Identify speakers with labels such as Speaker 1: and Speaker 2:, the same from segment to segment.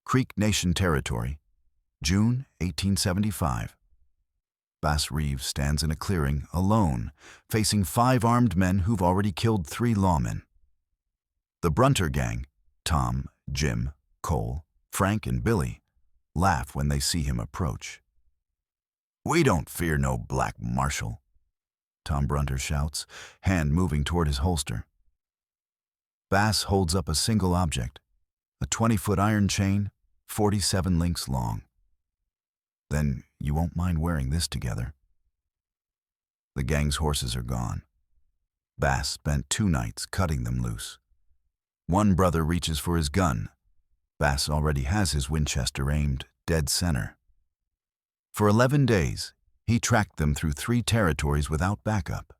Speaker 1: Creek Nation Territory, June 1875. Bass Reeves stands in a clearing, alone, facing 5 armed men who've already killed 3 lawmen. The Brunter Gang, Tom, Jim, Cole, Frank, and Billy, laugh when they see him approach. "We don't fear no black Marshal," Tom Brunter shouts, hand moving toward his holster. Bass holds up a single object, a 20-foot iron chain, 47 links long. "Then you won't mind wearing this together." The gang's horses are gone. Bass spent 2 nights cutting them loose. One brother reaches for his gun. Bass already has his Winchester aimed dead center. For 11 days, he tracked them through 3 territories without backup.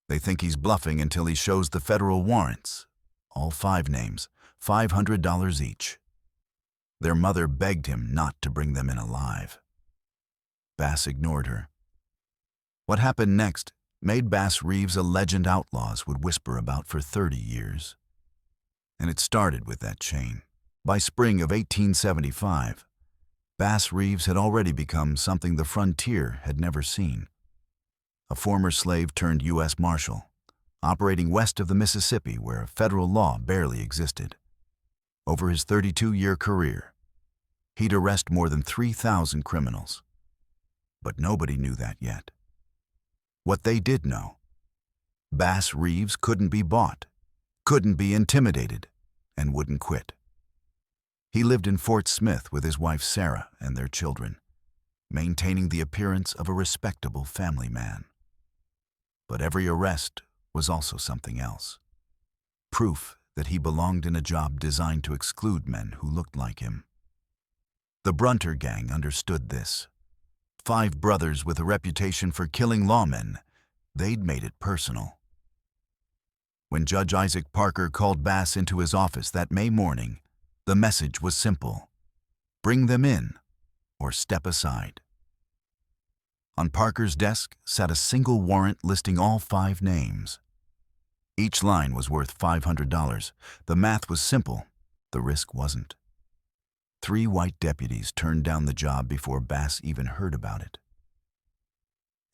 Speaker 1: They think he's bluffing until he shows the federal warrants, all 5 names, $500 each. Their mother begged him not to bring them in alive. Bass ignored her. What happened next made Bass Reeves a legend outlaws would whisper about for 30 years. And it started with that chain. By spring of 1875, Bass Reeves had already become something the frontier had never seen. A former slave turned U.S. Marshal, operating west of the Mississippi where federal law barely existed. Over his 32-year career, he'd arrest more than 3,000 criminals. But nobody knew that yet. What they did know: Bass Reeves couldn't be bought, couldn't be intimidated, and wouldn't quit. He lived in Fort Smith with his wife Sarah and their children, maintaining the appearance of a respectable family man. But every arrest was also something else. Proof that he belonged in a job designed to exclude men who looked like him. The Brunter Gang understood this. 5 brothers with a reputation for killing lawmen, they'd made it personal. When Judge Isaac Parker called Bass into his office that May morning, the message was simple: bring them in or step aside. On Parker's desk sat a single warrant listing all 5 names. Each line was worth $500. The math was simple, the risk wasn't. 3 white deputies turned down the job before Bass even heard about it.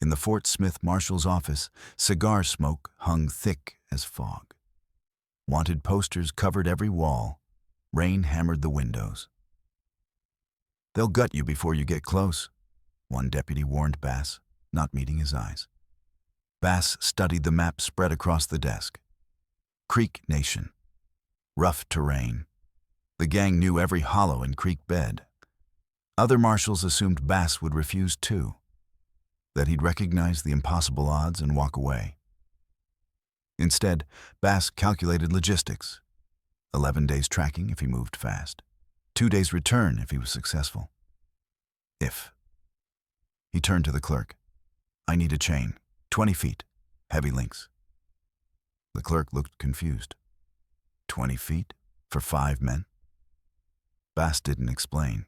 Speaker 1: In the Fort Smith Marshal's office, cigar smoke hung thick as fog. Wanted posters covered every wall. Rain hammered the windows. "They'll gut you before you get close," one deputy warned Bass, not meeting his eyes. Bass studied the map spread across the desk. Creek Nation. Rough terrain. The gang knew every hollow and creek bed. Other marshals assumed Bass would refuse too, that he'd recognize the impossible odds and walk away. Instead, Bass calculated logistics. 11 days tracking if he moved fast. 2 days return if he was successful. He turned to the clerk. "I need a chain, 20 feet, heavy links." The clerk looked confused. 20 feet for 5 men? Bass didn't explain.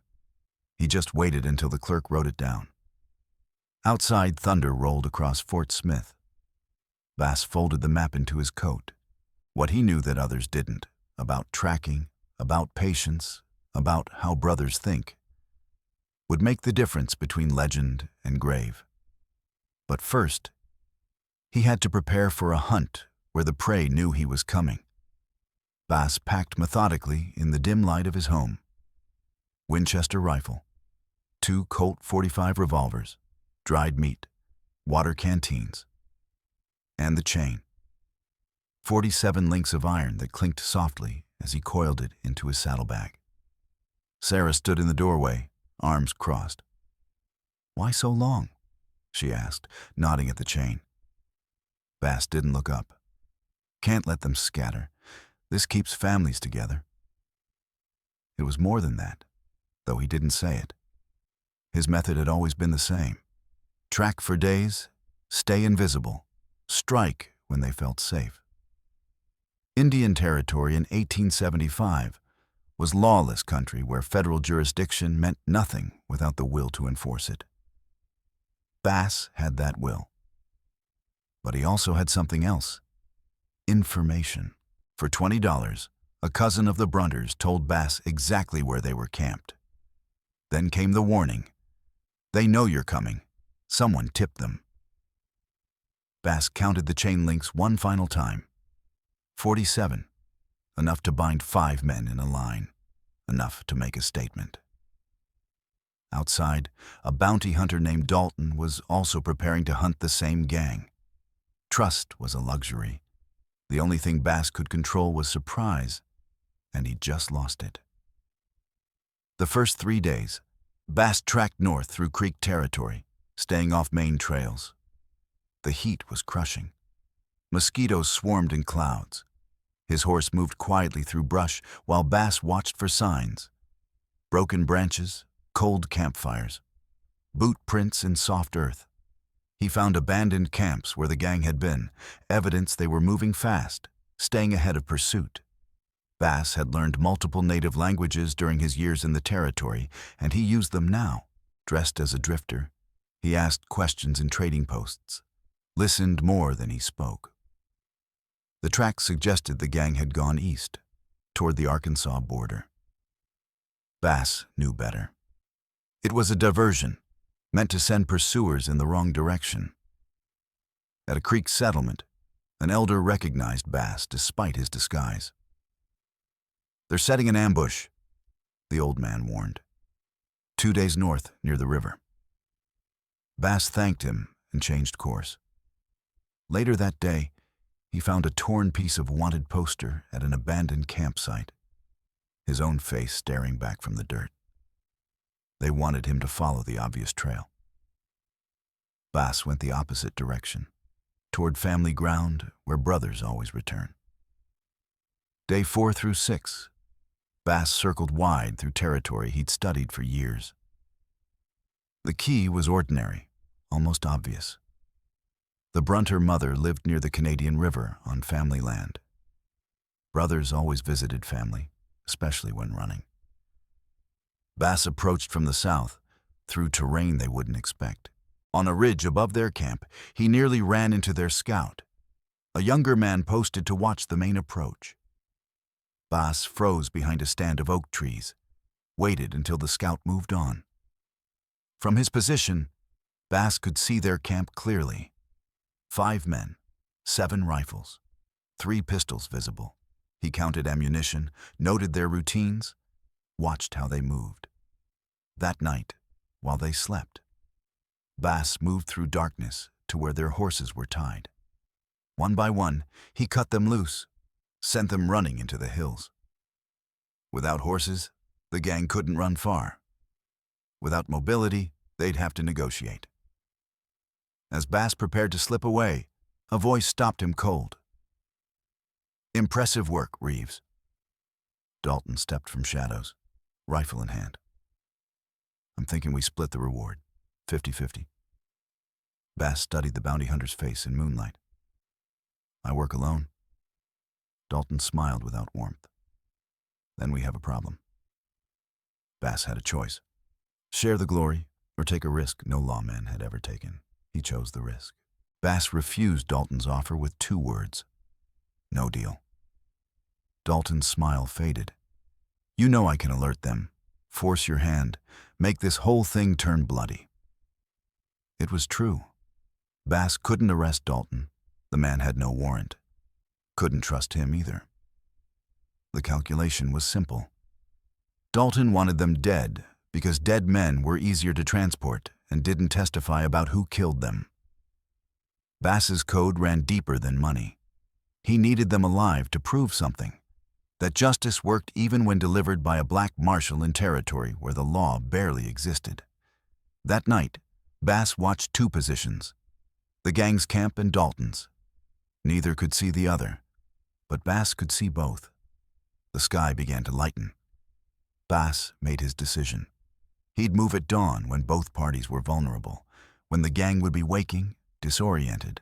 Speaker 1: He just waited until the clerk wrote it down. Outside, thunder rolled across Fort Smith. Bass folded the map into his coat. What he knew that others didn't, about tracking, about patience, about how brothers think, would make the difference between legend and grave. But first, he had to prepare for a hunt where the prey knew he was coming. Bass packed methodically in the dim light of his home. Winchester rifle, 2 Colt .45 revolvers, dried meat, water canteens, and the chain. 47 links of iron that clinked softly as he coiled it into his saddlebag. Sarah stood in the doorway, arms crossed. "Why so long?" she asked, nodding at the chain. Bass didn't look up. Can't let them scatter. This keeps families together. It was more than that, though he didn't say it. His method had always been the same. Track for days, stay invisible, strike when they felt safe. Indian Territory in 1875 was lawless country where federal jurisdiction meant nothing without the will to enforce it. Bass had that will. But he also had something else: information. For $20, A cousin of the Brunters told Bass exactly where they were camped. Then came the warning. They know you're coming. Someone tipped them. Bass counted the chain links one final time. 47. Enough to bind 5 men in a line. Enough to make a statement. Outside, a bounty hunter named Dalton was also preparing to hunt the same gang. Trust was a luxury. The only thing Bass could control was surprise, and he just lost it. The first 3 days, Bass tracked north through Creek territory, staying off main trails. The heat was crushing. Mosquitoes swarmed in clouds. His horse moved quietly through brush while Bass watched for signs. Broken branches, cold campfires, boot prints in soft earth. He found abandoned camps where the gang had been, evidence they were moving fast, staying ahead of pursuit. Bass had learned multiple native languages during his years in the territory, and he used them now. Dressed as a drifter, he asked questions in trading posts, listened more than he spoke. The tracks suggested the gang had gone east, toward the Arkansas border. Bass knew better. It was a diversion, meant to send pursuers in the wrong direction. At a creek settlement, an elder recognized Bass despite his disguise. "They're setting an ambush," the old man warned. 2 days north, near the river. Bass thanked him and changed course. Later that day, he found a torn piece of wanted poster at an abandoned campsite, his own face staring back from the dirt. They wanted him to follow the obvious trail. Bass went the opposite direction, toward family ground where brothers always return. Day 4 through 6, Bass circled wide through territory he'd studied for years. The key was ordinary, almost obvious. The Brunter mother lived near the Canadian River on family land. Brothers always visited family, especially when running. Bass approached from the south, through terrain they wouldn't expect. On a ridge above their camp, he nearly ran into their scout. A younger man posted to watch the main approach. Bass froze behind a stand of oak trees, waited until the scout moved on. From his position, Bass could see their camp clearly. 5 men, 7 rifles, 3 pistols visible. He counted ammunition, noted their routines, watched how they moved. That night, while they slept, Bass moved through darkness to where their horses were tied. One by one, he cut them loose, sent them running into the hills. Without horses, the gang couldn't run far. Without mobility, they'd have to negotiate. As Bass prepared to slip away, a voice stopped him cold. "Impressive work, Reeves." Dalton stepped from shadows, rifle in hand. "I'm thinking we split the reward, 50-50. Bass studied the bounty hunter's face in moonlight. "I work alone." Dalton smiled without warmth. "Then we have a problem." Bass had a choice. Share the glory or take a risk no lawman had ever taken. He chose the risk. Bass refused Dalton's offer with 2 words. "No deal." Dalton's smile faded. "You know I can alert them. Force your hand. Make this whole thing turn bloody." It was true. Bass couldn't arrest Dalton. The man had no warrant. Couldn't trust him either. The calculation was simple. Dalton wanted them dead because dead men were easier to transport and didn't testify about who killed them. Bass's code ran deeper than money. He needed them alive to prove something, that justice worked even when delivered by a black marshal in territory where the law barely existed. That night, Bass watched 2 positions, the gang's camp and Dalton's. Neither could see the other, but Bass could see both. The sky began to lighten. Bass made his decision. He'd move at dawn when both parties were vulnerable, when the gang would be waking, disoriented,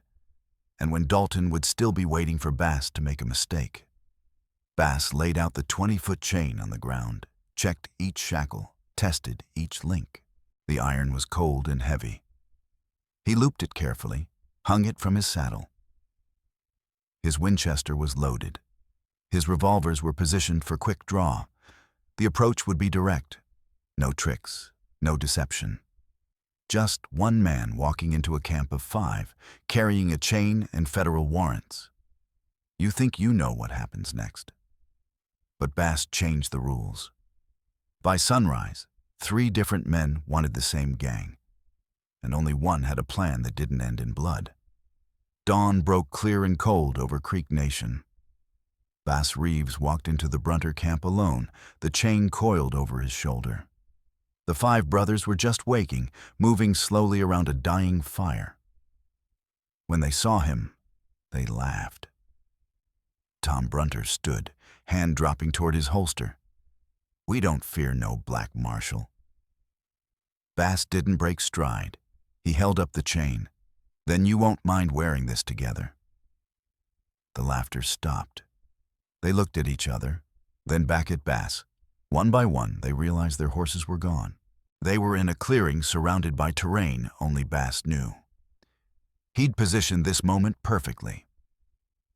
Speaker 1: and when Dalton would still be waiting for Bass to make a mistake. Bass laid out the 20-foot chain on the ground, checked each shackle, tested each link. The iron was cold and heavy. He looped it carefully, hung it from his saddle. His Winchester was loaded. His revolvers were positioned for quick draw. The approach would be direct. No tricks, no deception. Just one man walking into a camp of 5, carrying a chain and federal warrants. You think you know what happens next. But Bass changed the rules. By sunrise, 3 different men wanted the same gang, and only one had a plan that didn't end in blood. Dawn broke clear and cold over Creek Nation. Bass Reeves walked into the Brunter camp alone, the chain coiled over his shoulder. The 5 brothers were just waking, moving slowly around a dying fire. When they saw him, they laughed. Tom Brunter stood, hand dropping toward his holster. "We don't fear no black marshal." Bass didn't break stride. He held up the chain. "Then you won't mind wearing this together." The laughter stopped. They looked at each other, then back at Bass. One by one, they realized their horses were gone. They were in a clearing surrounded by terrain only Bass knew. He'd positioned this moment perfectly.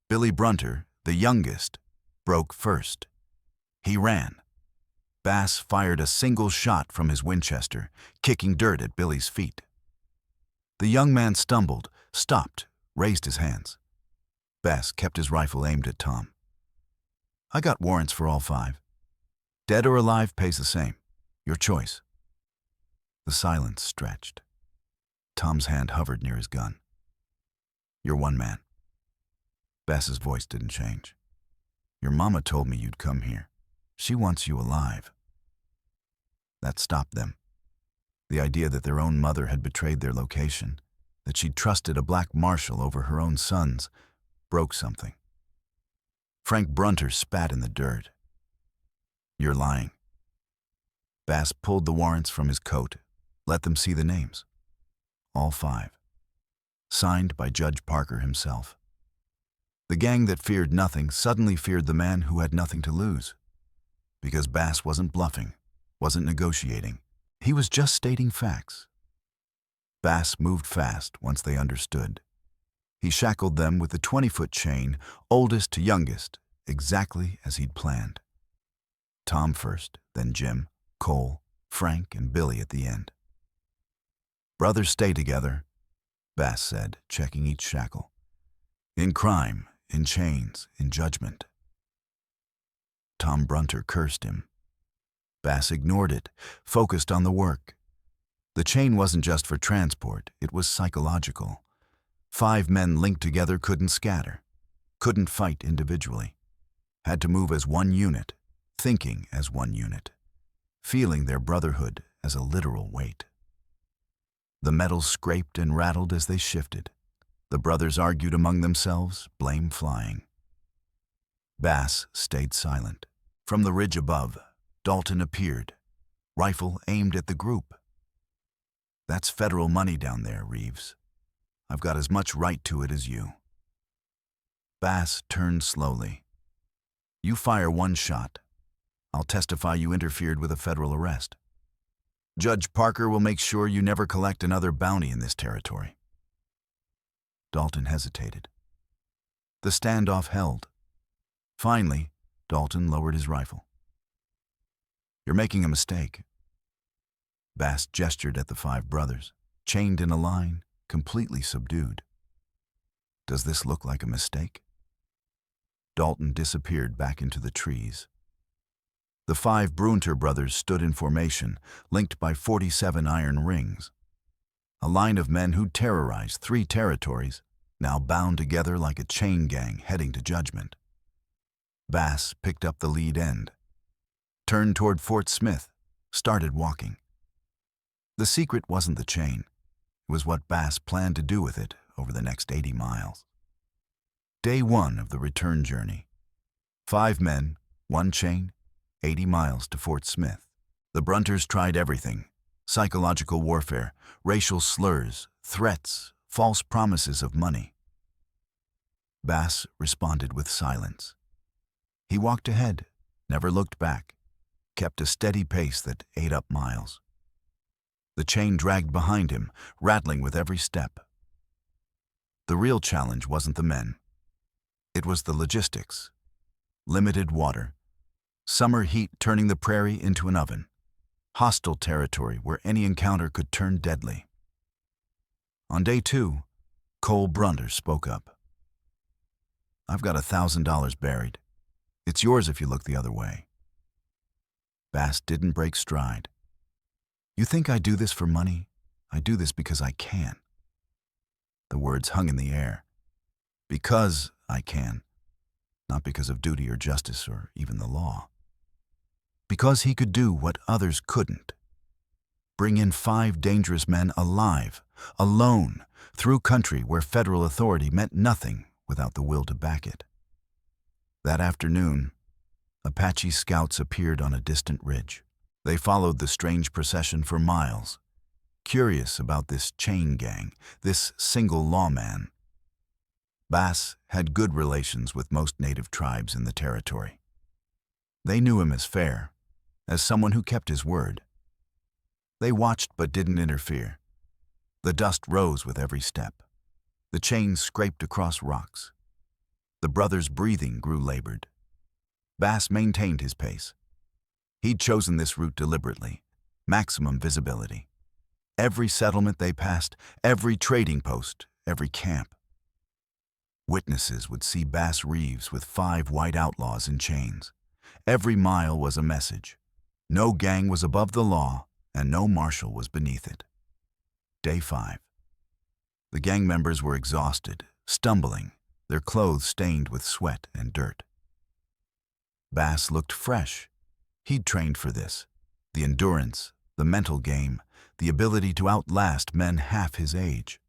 Speaker 1: Billy Brunter, the youngest, broke first. He ran. Bass fired a single shot from his Winchester, kicking dirt at Billy's feet. The young man stumbled, stopped, raised his hands. Bass kept his rifle aimed at Tom. "I got warrants for all 5. Dead or alive pays the same. Your choice." The silence stretched. Tom's hand hovered near his gun. "You're one man." Bass's voice didn't change. "Your mama told me you'd come here. She wants you alive." That stopped them. The idea that their own mother had betrayed their location, that she'd trusted a black marshal over her own sons, broke something. Frank Brunter spat in the dirt. "You're lying." Bass pulled the warrants from his coat, let them see the names. All 5. Signed by Judge Parker himself. The gang that feared nothing suddenly feared the man who had nothing to lose. Because Bass wasn't bluffing, wasn't negotiating. He was just stating facts. Bass moved fast once they understood. He shackled them with the 20-foot chain, oldest to youngest, exactly as he'd planned. Tom first, then Jim, Cole, Frank, and Billy at the end. "Brothers stay together," Bass said, checking each shackle. "In crime, in chains, in judgment." Tom Brunter cursed him. Bass ignored it, focused on the work. The chain wasn't just for transport, it was psychological. 5 men linked together couldn't scatter, couldn't fight individually. Had to move as one unit, thinking as one unit, feeling their brotherhood as a literal weight. The metal scraped and rattled as they shifted. The brothers argued among themselves, blame flying. Bass stayed silent. From the ridge above, Dalton appeared, rifle aimed at the group. "That's federal money down there, Reeves. I've got as much right to it as you." Bass turned slowly. "You fire one shot. I'll testify you interfered with a federal arrest. Judge Parker will make sure you never collect another bounty in this territory." Dalton hesitated. The standoff held. Finally, Dalton lowered his rifle. "You're making a mistake." Bass gestured at the 5 brothers, chained in a line, completely subdued. "Does this look like a mistake?" Dalton disappeared back into the trees. The 5 Brunter brothers stood in formation, linked by 47 iron rings. A line of men who'd terrorized 3 territories, now bound together like a chain gang heading to judgment. Bass picked up the lead end, turned toward Fort Smith, started walking. The secret wasn't the chain. It was what Bass planned to do with it over the next 80 miles. Day 1 of the return journey. 5 men, 1 chain, 80 miles to Fort Smith. The Brunters tried everything: psychological warfare, racial slurs, threats, false promises of money. Bass responded with silence. He walked ahead, never looked back, kept a steady pace that ate up miles. The chain dragged behind him, rattling with every step. The real challenge wasn't the men. It was the logistics. Limited water. Summer heat turning the prairie into an oven. Hostile territory where any encounter could turn deadly. On day 2, Cole Brunter spoke up. "I've got $1,000 buried. It's yours if you look the other way." Bass didn't break stride. "You think I do this for money? I do this because I can." The words hung in the air. Because I can. Not because of duty or justice or even the law. Because he could do what others couldn't. Bring in 5 dangerous men alive, alone, through country where federal authority meant nothing without the will to back it. That afternoon, Apache scouts appeared on a distant ridge. They followed the strange procession for miles, curious about this chain gang, this single lawman. Bass had good relations with most native tribes in the territory. They knew him as fair, as someone who kept his word. They watched but didn't interfere. The dust rose with every step. The chains scraped across rocks. The brothers' breathing grew labored. Bass maintained his pace. He'd chosen this route deliberately, maximum visibility. Every settlement they passed, every trading post, every camp. Witnesses would see Bass Reeves with 5 white outlaws in chains. Every mile was a message. No gang was above the law, and no marshal was beneath it. Day 5. The gang members were exhausted, stumbling, their clothes stained with sweat and dirt. Bass looked fresh. He'd trained for this. The endurance, the mental game, the ability to outlast men half his age.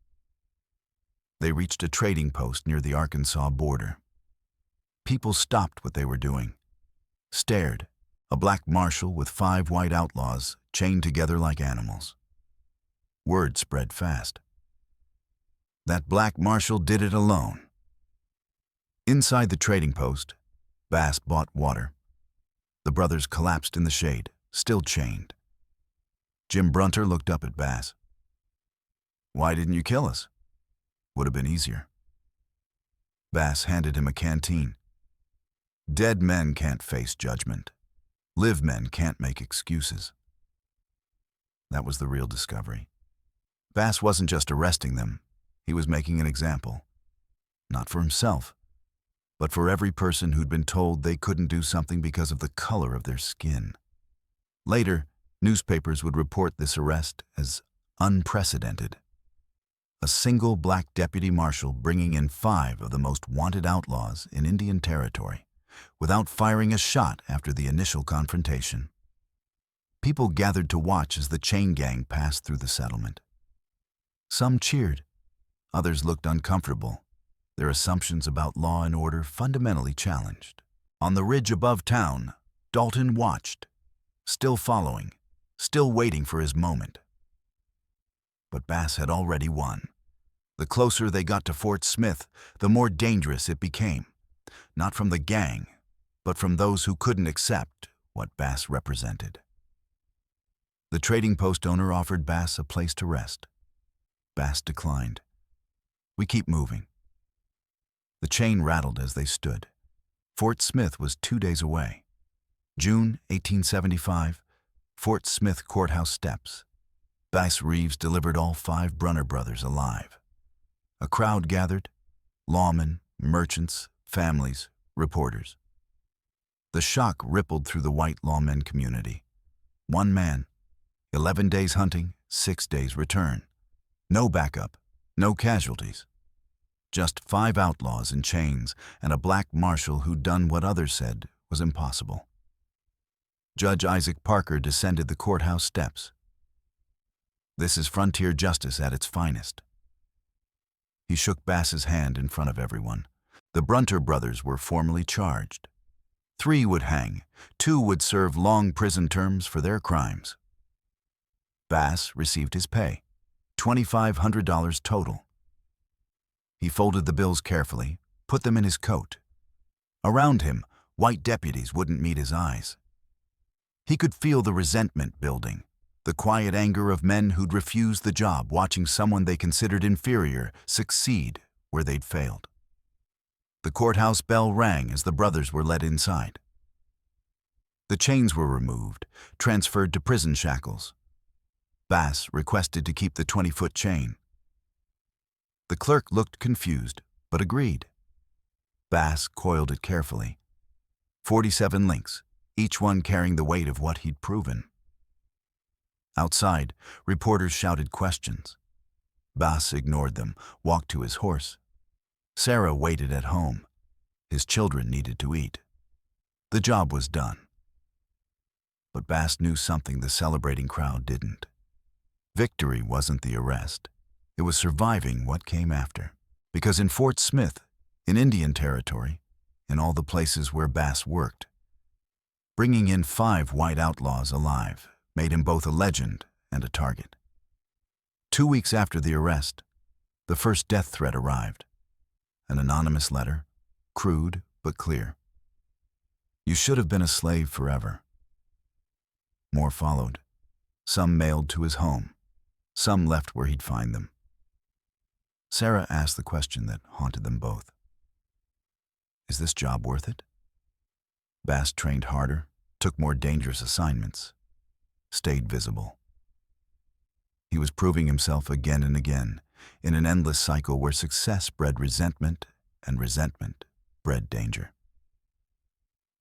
Speaker 1: They reached a trading post near the Arkansas border. People stopped what they were doing, stared. A black marshal with 5 white outlaws chained together like animals. Word spread fast. That black marshal did it alone. Inside the trading post, Bass bought water. The brothers collapsed in the shade, still chained. Jim Brunter looked up at Bass. "Why didn't you kill us? Would have been easier." Bass handed him a canteen. "Dead men can't face judgment. Live men can't make excuses." That was the real discovery. Bass wasn't just arresting them, he was making an example. Not for himself, but for every person who'd been told they couldn't do something because of the color of their skin. Later, newspapers would report this arrest as unprecedented. A single black deputy marshal bringing in 5 of the most wanted outlaws in Indian Territory, without firing a shot after the initial confrontation. People gathered to watch as the chain gang passed through the settlement. Some cheered, others looked uncomfortable, their assumptions about law and order fundamentally challenged. On the ridge above town, Dalton watched, still following, still waiting for his moment. But Bass had already won. The closer they got to Fort Smith, the more dangerous it became. Not from the gang, but from those who couldn't accept what Bass represented. The trading post owner offered Bass a place to rest. Bass declined. "We keep moving." The chain rattled as they stood. Fort Smith was 2 days away. June 1875, Fort Smith Courthouse steps. Bass Reeves delivered all 5 Brunter brothers alive. A crowd gathered, lawmen, merchants, families, reporters. The shock rippled through the white lawmen community. 1 man, 11 days hunting, 6 days return. No backup, no casualties. Just 5 outlaws in chains and a black marshal who'd done what others said was impossible. Judge Isaac Parker descended the courthouse steps. This is frontier justice at its finest. He shook Bass's hand in front of everyone. The Brunter brothers were formally charged. 3 would hang, 2 would serve long prison terms for their crimes. Bass received his pay, $2,500 total. He folded the bills carefully, put them in his coat. Around him, white deputies wouldn't meet his eyes. He could feel the resentment building, the quiet anger of men who'd refused the job, watching someone they considered inferior succeed where they'd failed. The courthouse bell rang as the brothers were led inside. The chains were removed, transferred to prison shackles. Bass requested to keep the 20-foot chain. The clerk looked confused, but agreed. Bass coiled it carefully. 47 links, each one carrying the weight of what he'd proven. Outside, reporters shouted questions. Bass ignored them, walked to his horse. Sarah waited at home. His children needed to eat. The job was done. But Bass knew something the celebrating crowd didn't. Victory wasn't the arrest. It was surviving what came after. Because in Fort Smith, in Indian Territory, in all the places where Bass worked, bringing in 5 white outlaws alive made him both a legend and a target. 2 weeks after the arrest, the first death threat arrived. An anonymous letter, crude but clear. You should have been a slave forever. More followed, some mailed to his home, some left where he'd find them. Sarah asked the question that haunted them both. Is this job worth it? Bass trained harder, took more dangerous assignments, stayed visible. He was proving himself again and again in an endless cycle where success bred resentment and resentment bred danger.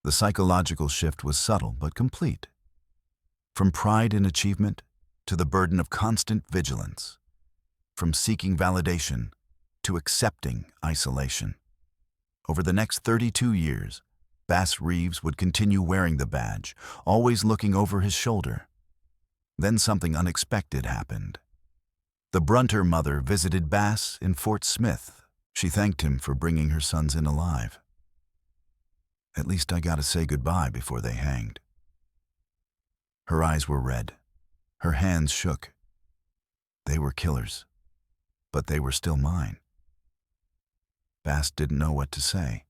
Speaker 1: The psychological shift was subtle but complete. From pride in achievement to the burden of constant vigilance, from seeking validation to accepting isolation. Over the next 32 years, Bass Reeves would continue wearing the badge, always looking over his shoulder. Then something unexpected happened. The Brunter mother visited Bass in Fort Smith. She thanked him for bringing her sons in alive. At least I got to say goodbye before they hanged. Her eyes were red. Her hands shook. They were killers, but they were still mine. Bass didn't know what to say.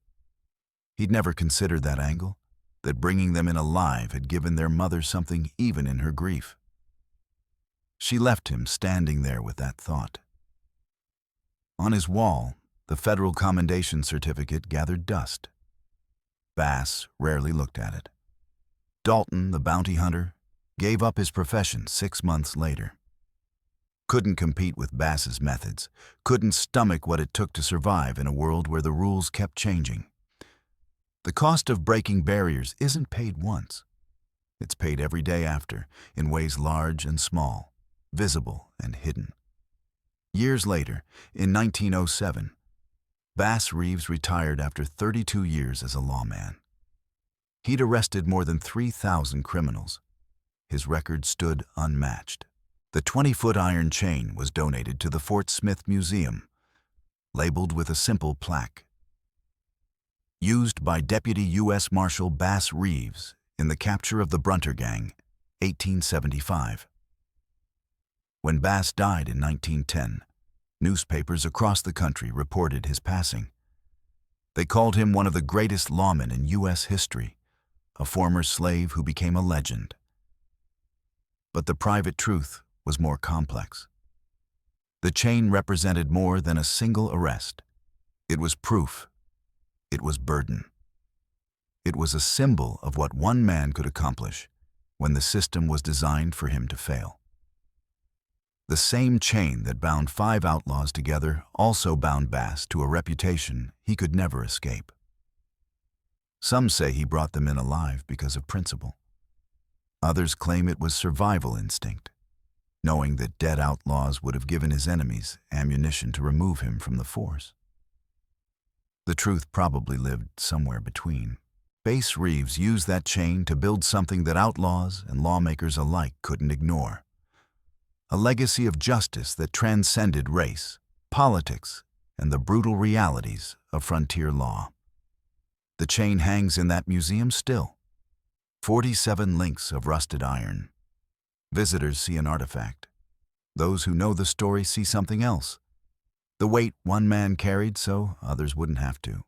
Speaker 1: He'd never considered that angle, that bringing them in alive had given their mother something even in her grief. She left him standing there with that thought. On his wall, the federal commendation certificate gathered dust. Bass rarely looked at it. Dalton, the bounty hunter, gave up his profession 6 months later. Couldn't compete with Bass's methods, couldn't stomach what it took to survive in a world where the rules kept changing. The cost of breaking barriers isn't paid once. It's paid every day after, in ways large and small, visible and hidden. Years later, in 1907, Bass Reeves retired after 32 years as a lawman. He'd arrested more than 3,000 criminals. His record stood unmatched. The 20-foot iron chain was donated to the Fort Smith Museum, labeled with a simple plaque. Used by Deputy U.S. Marshal Bass Reeves in the capture of the Brunter Gang, 1875. When Bass died in 1910, newspapers across the country reported his passing. They called him one of the greatest lawmen in U.S. history, a former slave who became a legend. But the private truth was more complex. The chain represented more than a single arrest. It was proof. It was burden. It was a symbol of what one man could accomplish when the system was designed for him to fail. The same chain that bound 5 outlaws together also bound Bass to a reputation he could never escape. Some say he brought them in alive because of principle. Others claim it was survival instinct, knowing that dead outlaws would have given his enemies ammunition to remove him from the force. The truth probably lived somewhere between. Bass Reeves used that chain to build something that outlaws and lawmakers alike couldn't ignore. A legacy of justice that transcended race, politics, and the brutal realities of frontier law. The chain hangs in that museum still. 47 links of rusted iron. Visitors see an artifact. Those who know the story see something else. The weight one man carried so others wouldn't have to.